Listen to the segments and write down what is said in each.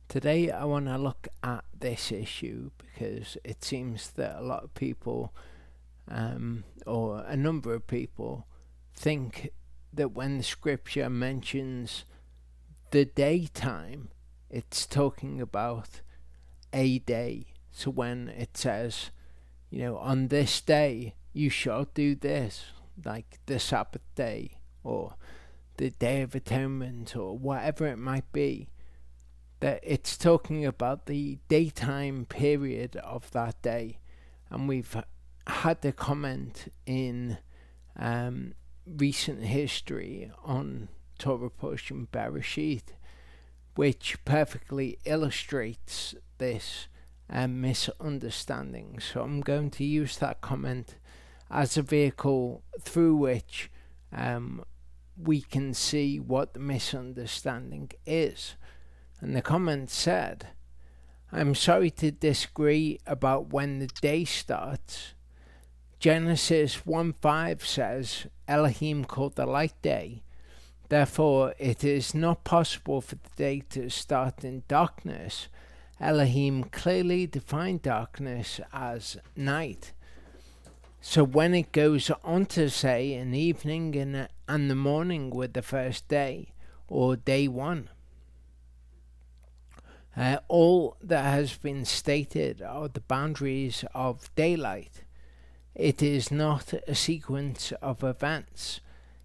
Today I want to look at this issue because it seems that a lot of people, or a number of people, think that when the scripture mentions the daytime, it's talking about a day. So when it says, on this day you shall do this, like the Sabbath day or the Day of Atonement or whatever it might be, that it's talking about the daytime period of that day. And we've had a comment in recent history on Torah portion Bereshit, which perfectly illustrates this misunderstanding. So I'm going to use that comment as a vehicle through which we can see what the misunderstanding is. And the comment said, "I'm sorry to disagree about when the day starts. Genesis 1:5 says Elohim called the light day. Therefore, it is not possible for the day to start in darkness. Elohim clearly defined darkness as night. So when it goes on to say an evening and the morning were the first day, or day one, all that has been stated are the boundaries of daylight. It is not a sequence of events.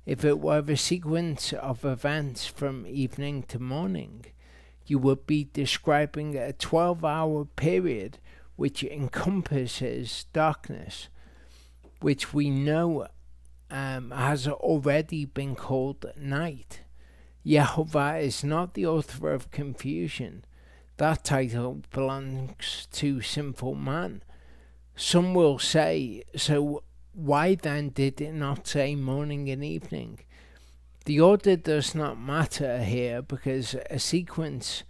If it were a sequence of events from evening to morning, you would be describing a 12-hour period which encompasses darkness, which we know has already been called night. Yehovah is not the author of confusion. That title belongs to sinful man. Some will say, so why then did it not say morning and evening? The order does not matter here because a sequence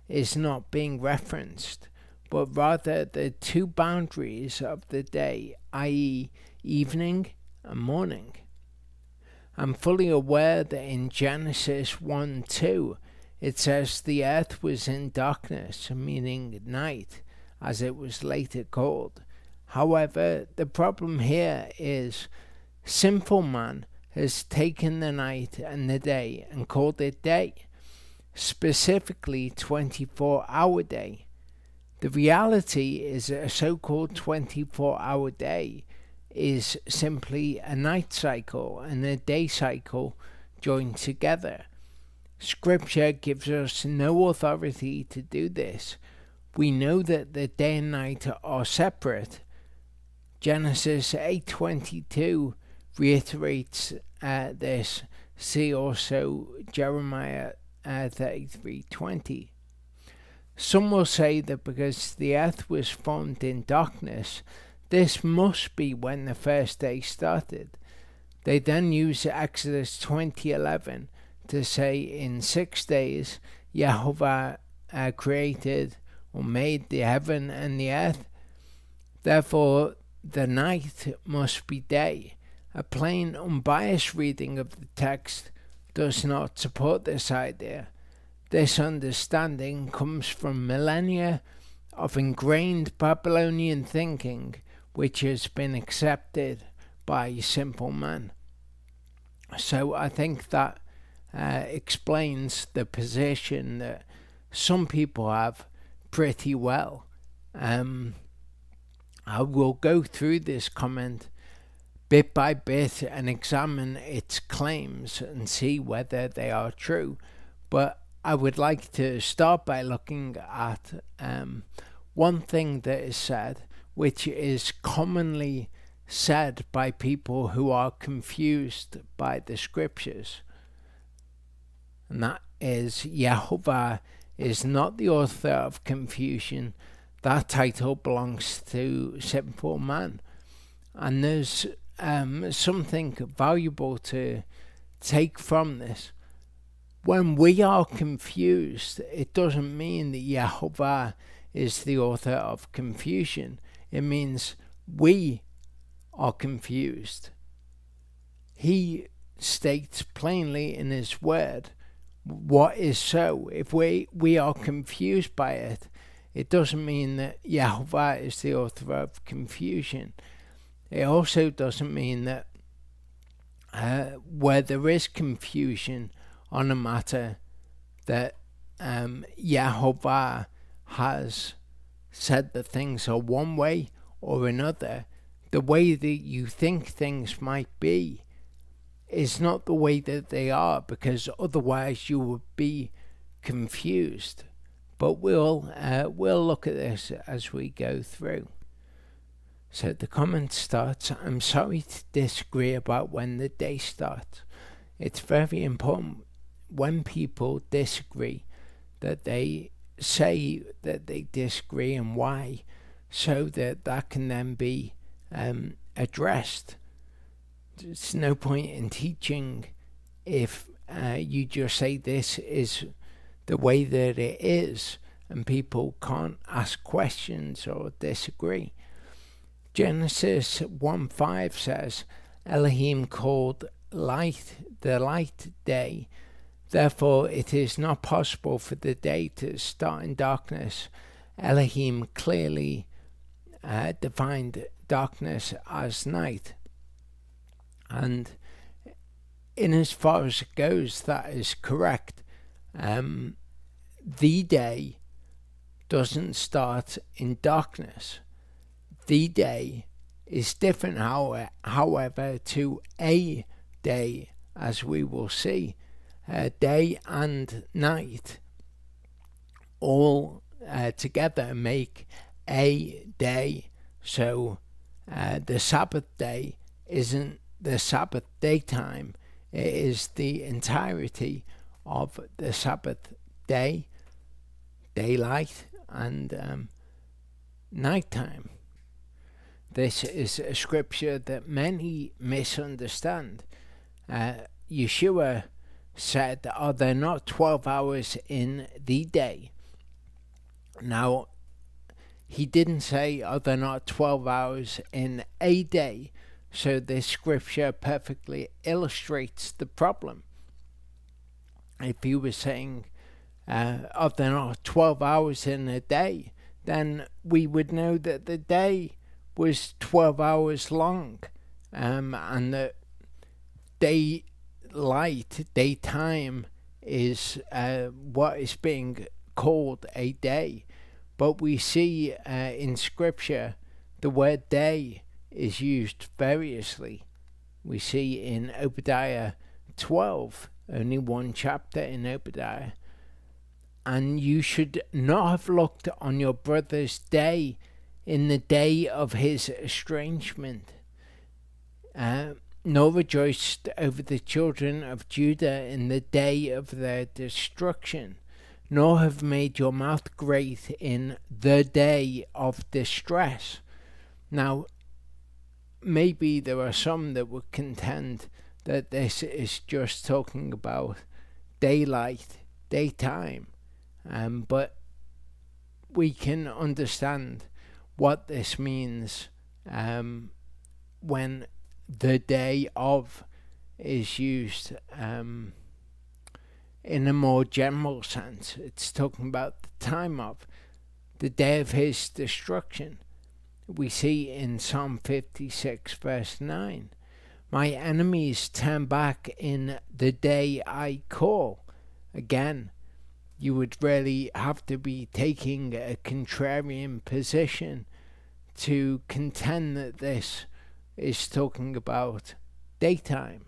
is not being referenced, but rather the two boundaries of the day, i.e. evening and morning. I'm fully aware that in Genesis 1:2 it says the earth was in darkness, meaning night, as it was later called. However, the problem here is sinful man has taken the night and the day and called it day, specifically 24-hour day. The reality is that a so-called 24-hour day is simply a night cycle and a day cycle joined together. Scripture gives us no authority to do this. We know that the day and night are separate. Genesis 8:22 reiterates this. See also Jeremiah 33:20. Some will say that because the earth was formed in darkness, this must be when the first day started. They then use Exodus 20:11 to say in 6 days Yehovah created or made the heaven and the earth. Therefore, the night must be day. A plain, unbiased reading of the text does not support this idea. This understanding comes from millennia of ingrained Babylonian thinking, which has been accepted by simple man. So I think that explains the position that some people have pretty well. I will go through this comment bit by bit and examine its claims and see whether they are true. But I would like to start by looking at one thing that is said, which is commonly said by people who are confused by the scriptures. And that is, Yehovah is not the author of confusion. That title belongs to sinful man. And there's something valuable to take from this. When we are confused, it doesn't mean that Yehovah is the author of confusion. It means we are confused. He states plainly in his word, what is so. If we are confused by it, it doesn't mean that Yahovah is the author of confusion. It also doesn't mean that where there is confusion on a matter, that Yahovah has said that things are one way or another. The way that you think things might be is not the way that they are, because otherwise you would be confused. But we'll look at this as we go through. So the comment starts, I'm sorry to disagree about when the day starts. It's very important when people disagree that they say that they disagree and why, so that can then be addressed. There's no point in teaching if you just say this is the way that it is and people can't ask questions or disagree. Genesis 1:5 says, Elohim called light the light day. Therefore it is not possible for the day to start in darkness. Elohim clearly defined darkness as night. And in as far as it goes, that is correct. The day doesn't start in darkness. The day is different, however, to a day, as we will see. Day and night all together make a day. So the Sabbath day isn't the Sabbath daytime. It is the entirety of the Sabbath day, daylight, and nighttime. This is a scripture that many misunderstand. Yeshua said, are there not 12 hours in the day? Now, he didn't say, are there not 12 hours in a day? So this scripture perfectly illustrates the problem. If he was saying, are there not 12 hours in a day? Then we would know that the day was 12 hours long, and the daytime is what is being called a day. But we see in scripture the word day is used variously. We see in Obadiah 12, only one chapter in Obadiah, and you should not have looked on your brother's day in the day of his estrangement, nor rejoiced over the children of Judah in the day of their destruction, nor have made your mouth great in the day of distress. Now, maybe there are some that would contend that this is just talking about daylight, daytime, but we can understand what this means when the day of is used in a more general sense. It's talking about the time of the day of his destruction. We see in Psalm 56 verse 9, my enemies turn back in the day I call. Again, you would really have to be taking a contrarian position to contend that this is talking about daytime.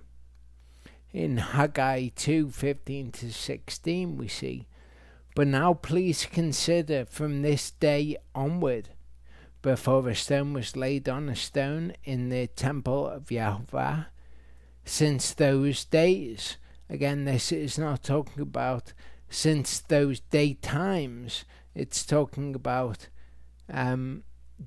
In Haggai 2:15-16 we see, but now please consider from this day onward, before a stone was laid on a stone in the temple of Yahovah, since those days. Again, this is not talking about since those daytimes. It's talking about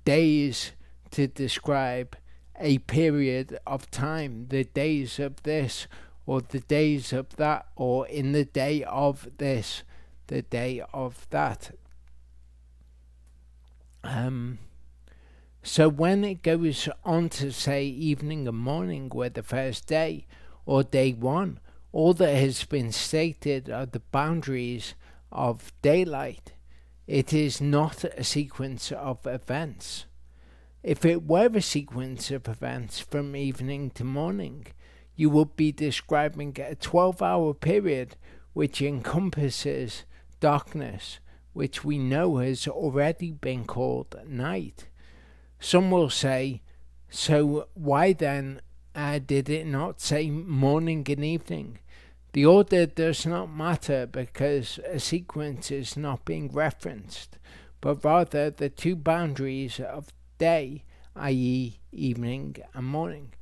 days to describe a period of time, the days of this or the days of that, or in the day of this, the day of that. So when it goes on to say evening and morning were the first day, or day one, All that has been stated are the boundaries of daylight. It is not a sequence of events. If it were a sequence of events from evening to morning, you would be describing a 12-hour period which encompasses darkness, which we know has already been called night. Some will say, so why then did it not say morning and evening? The order does not matter because a sequence is not being referenced, but rather the two boundaries of day, i.e. evening and morning.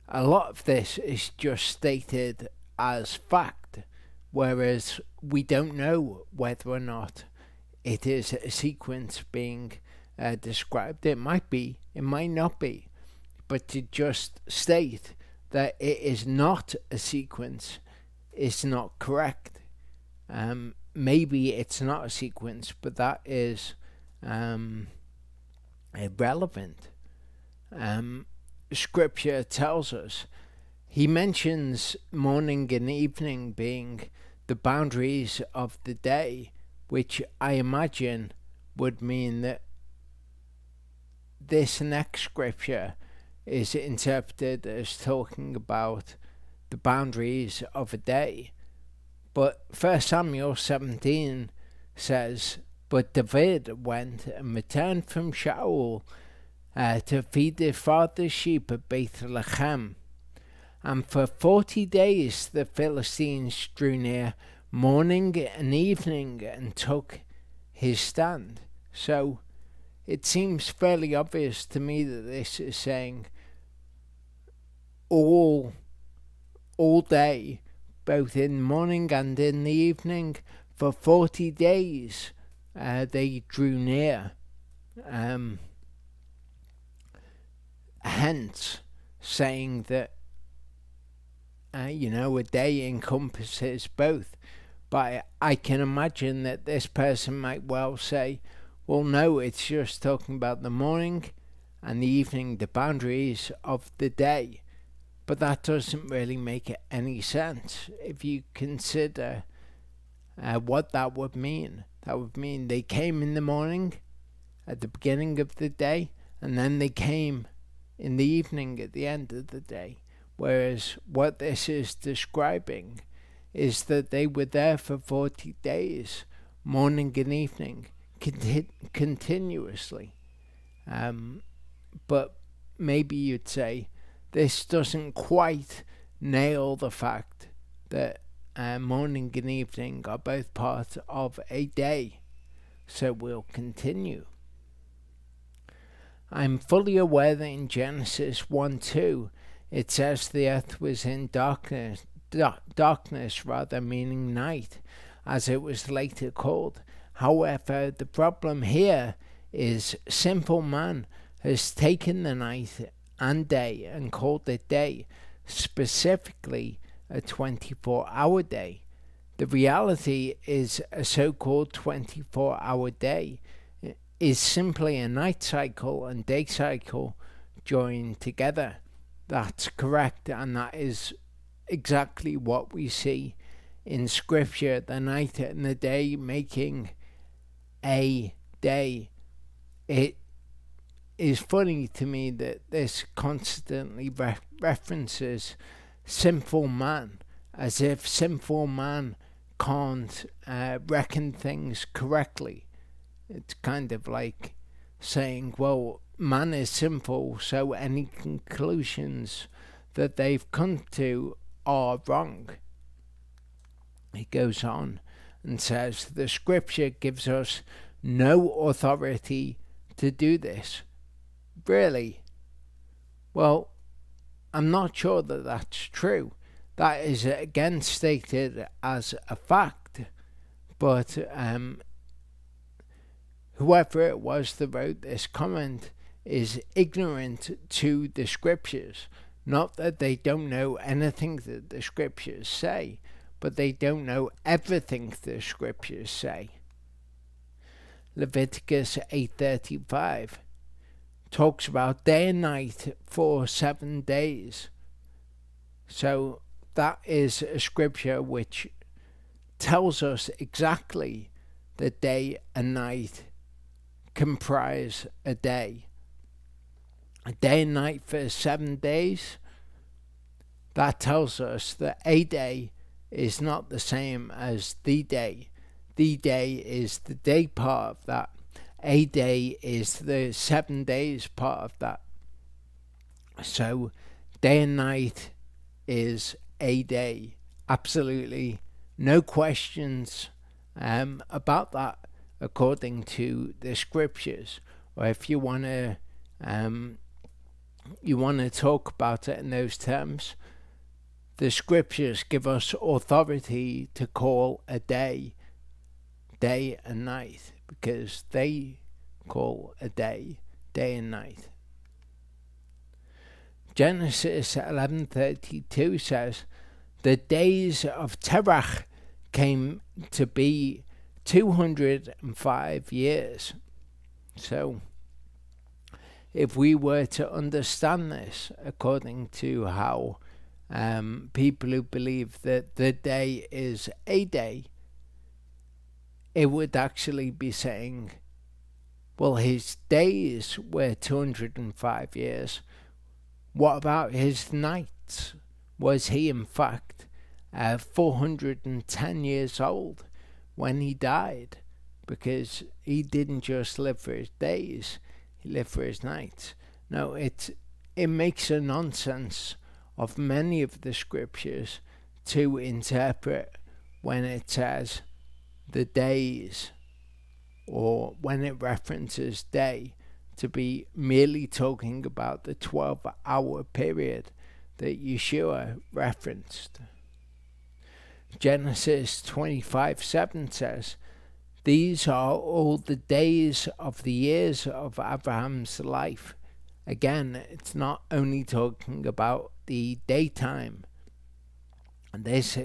A lot of this is just stated as fact, whereas we don't know whether or not it is a sequence being described. It might be, it might not be, but to just state that it is not a sequence is not correct. Maybe it's not a sequence, but that is irrelevant. Scripture tells us, he mentions morning and evening being the boundaries of the day, which I imagine would mean that this next scripture is interpreted as talking about the boundaries of a day. But 1 Samuel 17 says, but David went and returned from Shaul to feed his father's sheep at Bethlehem. And for 40 days the Philistines drew near morning and evening and took his stand. So it seems fairly obvious to me that this is saying all day, both in the morning and in the evening, for 40 days they drew near. Hence saying that a day encompasses both. But I can imagine that this person might well say, well, no, it's just talking about the morning and the evening, the boundaries of the day. But that doesn't really make any sense if you consider what that would mean. That would mean they came in the morning at the beginning of the day, and then they came in the evening at the end of the day. Whereas what this is describing is that they were there for 40 days, morning and evening, continuously. But maybe you'd say this doesn't quite nail the fact that morning and evening are both part of a day. So we'll continue. I'm fully aware that in Genesis 1:2 it says the earth was in darkness, meaning night, as it was later called. However, the problem here is sinful man has taken the night and day and called it day, specifically a 24-hour day. The reality is a so-called 24-hour day is simply a night cycle and day cycle joined together. That's correct, and that is exactly what we see in Scripture, the night and the day making a day. It is funny to me that this constantly references sinful man, as if sinful man can't reckon things correctly. It's kind of like saying, well, man is sinful, so any conclusions that they've come to are wrong. He goes on and says, the scripture gives us no authority to do this. Really? Well, I'm not sure that that's true. That is again stated as a fact, but whoever it was that wrote this comment is ignorant to the scriptures. Not that they don't know anything that the scriptures say, but they don't know everything the scriptures say. Leviticus 8:35 talks about day and night for 7 days. So that is a scripture which tells us exactly that day and night comprise a day. A day and night for 7 days, that tells us that a day is not the same as the day. The day is the day part of that. A day is the 7 days part of that. So day and night is a day. Absolutely no questions about that according to the scriptures. Or if you want to talk about it in those terms, the scriptures give us authority to call a day and night, because they call a day and night. Genesis 11:32 says, the days of Terach came to be 205 years. So if we were to understand this according to how people who believe that the day is a day, it would actually be saying, well, his days were 205 years. What about his nights? Was he in fact 410 years old when he died? Because he didn't just live for his days, he lived for his nights. No, it makes a nonsense of many of the scriptures to interpret when it says the days, or when it references day, to be merely talking about the 12-hour period that Yeshua referenced. Genesis 25:7 says, these are all the days of the years of Abraham's life. Again, it's not only talking about the daytime. And these are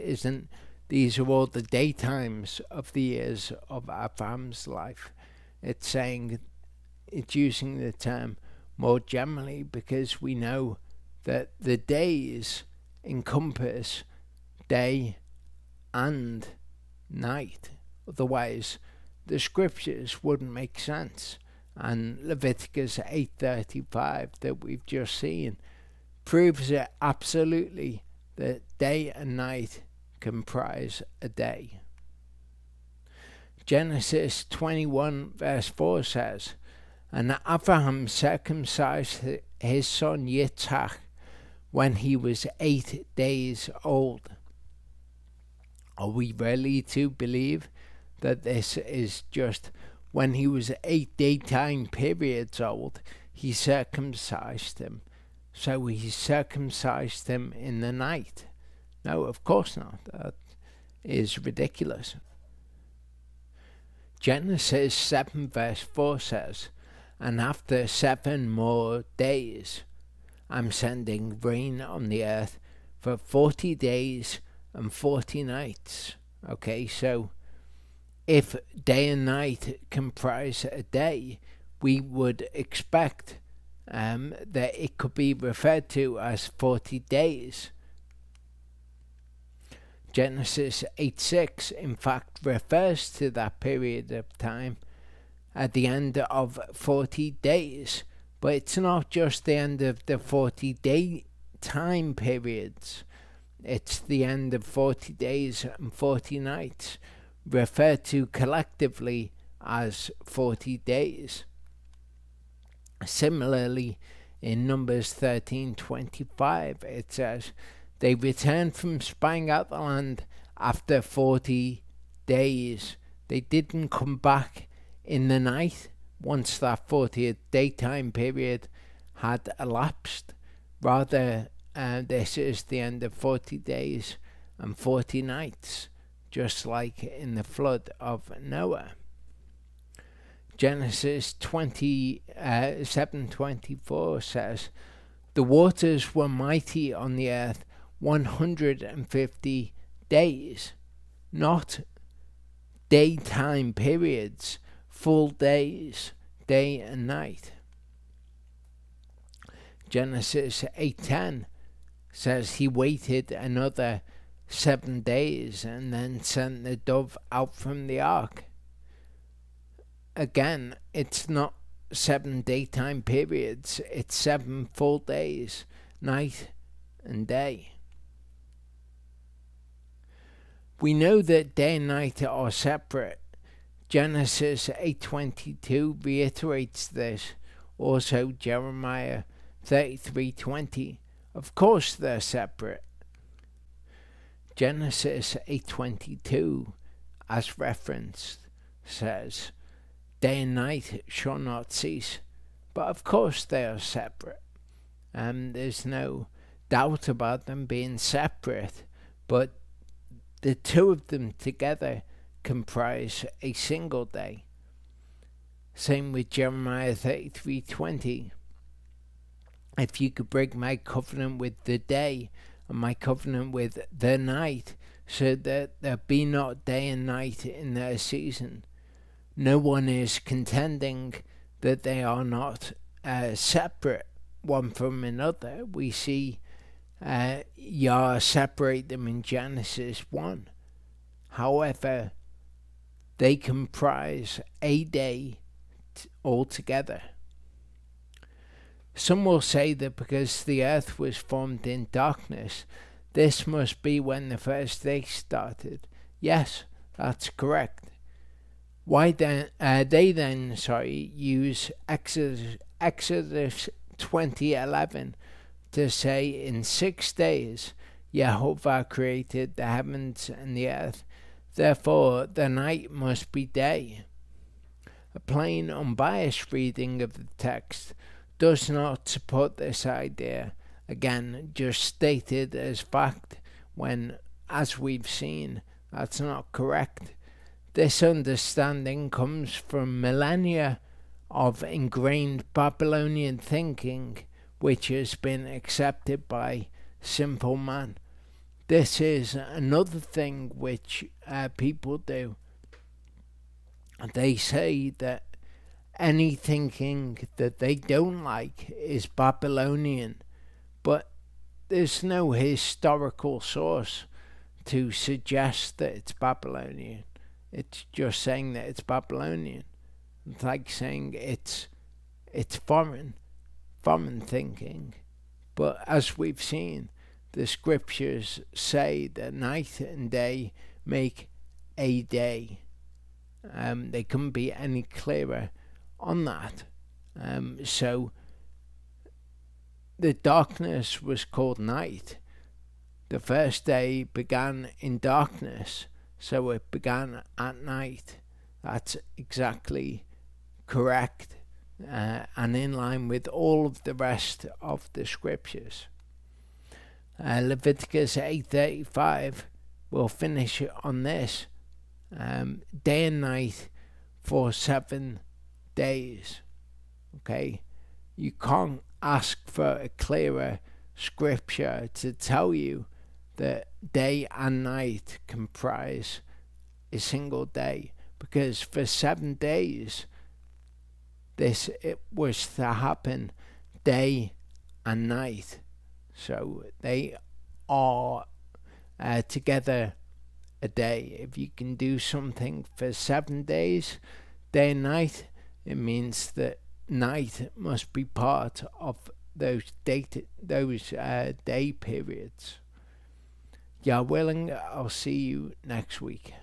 all the daytimes of the years of Abraham's life. It's saying, it's using the term more generally, because we know that the days encompass day and night. Otherwise, the scriptures wouldn't make sense. And Leviticus 8:35 that we've just seen proves it absolutely, that day and night comprise a day. Genesis 21:4 says, and Abraham circumcised his son Yitzhak when he was 8 days old. Are we really to believe that this is just when he was 8 daytime periods old, he circumcised him? So he circumcised him in the night? No, of course not. That is ridiculous. Genesis 7:4 says, and after 7 more days, I'm sending rain on the earth for 40 days and 40 nights. Okay, so if day and night comprise a day, we would expect that it could be referred to as 40 days. Genesis 8:6 in fact refers to that period of time at the end of 40 days. But it's not just the end of the 40-day time periods. It's the end of 40 days and 40 nights, referred to collectively as 40 days. Similarly, in Numbers 13:25, it says, they returned from spying out the land after 40 days. They didn't come back in the night once that 40th daytime period had elapsed. Rather, this is the end of 40 days and 40 nights, just like in the flood of Noah. Genesis 7:24 says, the waters were mighty on the earth 150 days, not daytime periods, full days, day and night. Genesis 8:10 says he waited another 7 days and then sent the dove out from the ark. Again, it's not 7 daytime periods, it's 7 full days, night and day. We know that day and night are separate. Genesis 8:22 reiterates this. Also Jeremiah 33:20. Of course they're separate. Genesis 8:22, as referenced, says, day and night shall not cease. But of course they are separate. There's no doubt about them being separate, but the two of them together comprise a single day. Same with Jeremiah 33:20. If you could break my covenant with the day and my covenant with the night, so that there be not day and night in their season. No one is contending that they are not separate one from another. We see Yah separate them in Genesis 1. However, they comprise a day altogether. Some will say that because the earth was formed in darkness, this must be when the first day started. Yes, that's correct. Why then? They use Exodus 20:11 to say, in 6 days Jehovah created the heavens and the earth. Therefore, the night must be day. A plain, unbiased reading of the text does not support this idea, again, just stated as fact, when, as we've seen, that's not correct. This understanding comes from millennia of ingrained Babylonian thinking, which has been accepted by simple man. This is another thing which people do. They say that any thinking that they don't like is Babylonian, but there's no historical source to suggest that it's Babylonian. It's just saying that it's Babylonian. It's like saying it's foreign thinking. But as we've seen, the scriptures say that night and day make a day. They couldn't be any clearer on that. So the darkness was called night. The first day began in darkness, so it began at night. That's exactly correct, and in line with all of the rest of the scriptures. Leviticus 8:35 will finish on this. Day and night for 7 days. Okay, you can't ask for a clearer scripture to tell you that day and night comprise a single day, because for 7 days it was to happen day and night, so they are together a day. If you can do something for 7 days, day and night, it means that night must be part of those day periods. Yah willing, I'll see you next week.